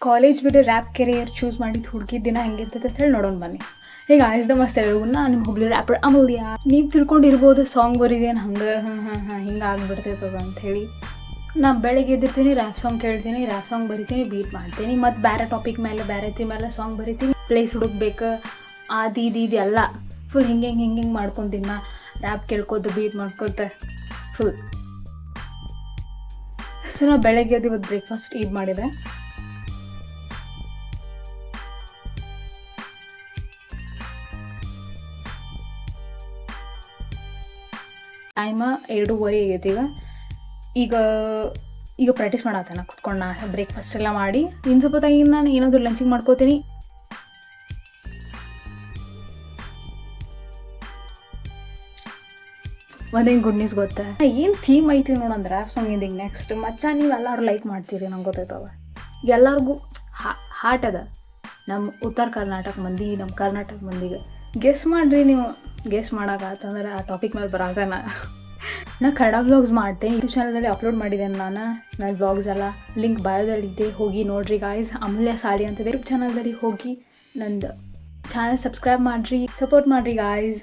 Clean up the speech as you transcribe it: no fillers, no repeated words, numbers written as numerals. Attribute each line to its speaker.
Speaker 1: College ಬಿಟ್ಟು rap career choose ಮಾಡಿದ್ದು ಹುಡುಗಿದ ದಿನ ಹೆಂಗಿರ್ತೈತೆ ಅಂತ ಹೇಳಿ ನೋಡೋಣ ಬನ್ನಿ. ಈಗ ಆಯ್ಸ್ದ ಮಸ್ತ್ ಎಲ್ಲರಿಗೂ ನಿಮ್ಮ ಹುಬ್ಳಿ ರ್ಯಾಪರ್ ಅಮೂಲ್ಯ. ನೀವು ತಿಳ್ಕೊಂಡಿರ್ಬೋದು ಸಾಂಗ್ ಬರೀದೇನು ಹಂಗೆ ಹಿಂಗೆ ಆಗ್ಬಿಡ್ತೈತದ ಅಂಥೇಳಿ. ನಾ ಬೆಳಗ್ಗೆ ಎದ್ದಿರ್ತೀನಿ, ರ್ಯಾಪ್ ಸಾಂಗ್ ಕೇಳ್ತೀನಿ, ರ್ಯಾಪ್ ಸಾಂಗ್ ಬರಿತೀನಿ, ಬೀಟ್ ಮಾಡ್ತೀನಿ, ಮತ್ತು ಬೇರೆ ಟಾಪಿಕ್ ಮೇಲೆ ಬೇರೆ ಥೀಮ್ ಮೇಲೆ ಸಾಂಗ್ ಬರಿತೀನಿ, ಪ್ಲೇಸ್ ಹುಡುಕ್ಬೇಕು, ಅದು ಇದು ಎಲ್ಲ ಫುಲ್ ಹಿಂಗೆ ಮಾಡ್ಕೊತೀನಿ. ನಾ ರ್ಯಾಪ್ ಕೇಳ್ಕೊತ ಬೀಟ್ ಮಾಡ್ಕೊತ ಫುಲ್. ಸೊ ನಾ ಬೆಳಗ್ಗೆ ಎದ್ದು ಇವತ್ತು ಬ್ರೇಕ್ಫಾಸ್ಟ್ ಇದು ಮಾಡಿದೆ. ಟೈಮ 2:30 ಆಗೈತಿ. ಈಗ ಪ್ರಾಕ್ಟೀಸ್ ಮಾಡತ್ತೇನೆ ಕುತ್ಕೊಂಡು. ನಾ ಬ್ರೇಕ್ಫಾಸ್ಟ್ ಎಲ್ಲ ಮಾಡಿ ಇನ್ನು ಸ್ವಲ್ಪ ತಾಯಿನ ನಾನು ಏನಾದರೂ ಲಂಚಿಗೆ ಮಾಡ್ಕೋತೀನಿ. ಒಂದೇನು ಗುಡ್ ನ್ಯೂಸ್ ಗೊತ್ತಾ, ಏನು ಥೀಮ್ ಐತಿ ನೋಡಂದ್ರೆ ರ್ಯಾಪ್ ಸಾಂಗಿಂದ ಈಗ ನೆಕ್ಸ್ಟ್ ಮಚ್ಚ ನೀವು ಎಲ್ಲರೂ ಲೈಕ್ ಮಾಡ್ತೀರಿ ನಂಗೆ ಗೊತ್ತಾಯ್ತವ. ಎಲ್ಲರಿಗೂ ಹಾಟ್ ಅದ ನಮ್ಮ ಉತ್ತರ ಕರ್ನಾಟಕ ಮಂದಿ, ನಮ್ಮ ಕರ್ನಾಟಕ ಮಂದಿಗೆ. ಗೆಸ್ ಮಾಡಿರಿ ನೀವು. ಗೆಸ್ ಮಾಡೋಕ್ಕಾತಂದ್ರೆ ಆ ಟಾಪಿಕ್ ಮೇಲೆ ಬರಾಗ ನಾ ಕನ್ನಡ ವ್ಲಾಗ್ಸ್ ಮಾಡ್ತೇನೆ. ಯೂಟ್ಯೂಬ್ ಚಾನಲ್ದಲ್ಲಿ ಅಪ್ಲೋಡ್ ಮಾಡಿದ್ದೇನೆ ನನ್ನ ವ್ಲಾಗ್ಸ್ ಎಲ್ಲ. ಲಿಂಕ್ ಬಯೋದಲ್ಲಿದೆ, ಹೋಗಿ ನೋಡಿರಿ ಗಾಯ್ಸ್. ಅಮೂಲ್ಯ ಸಾಲಿ ಅಂತ ಯೂಟ್ಯೂಬ್ ಚಾನಲ್ದಲ್ಲಿ ಹೋಗಿ ನಂದು ಚಾನಲ್ ಸಬ್ಸ್ಕ್ರೈಬ್ ಮಾಡಿರಿ, ಸಪೋರ್ಟ್ ಮಾಡಿರಿ ಗಾಯ್ಸ್.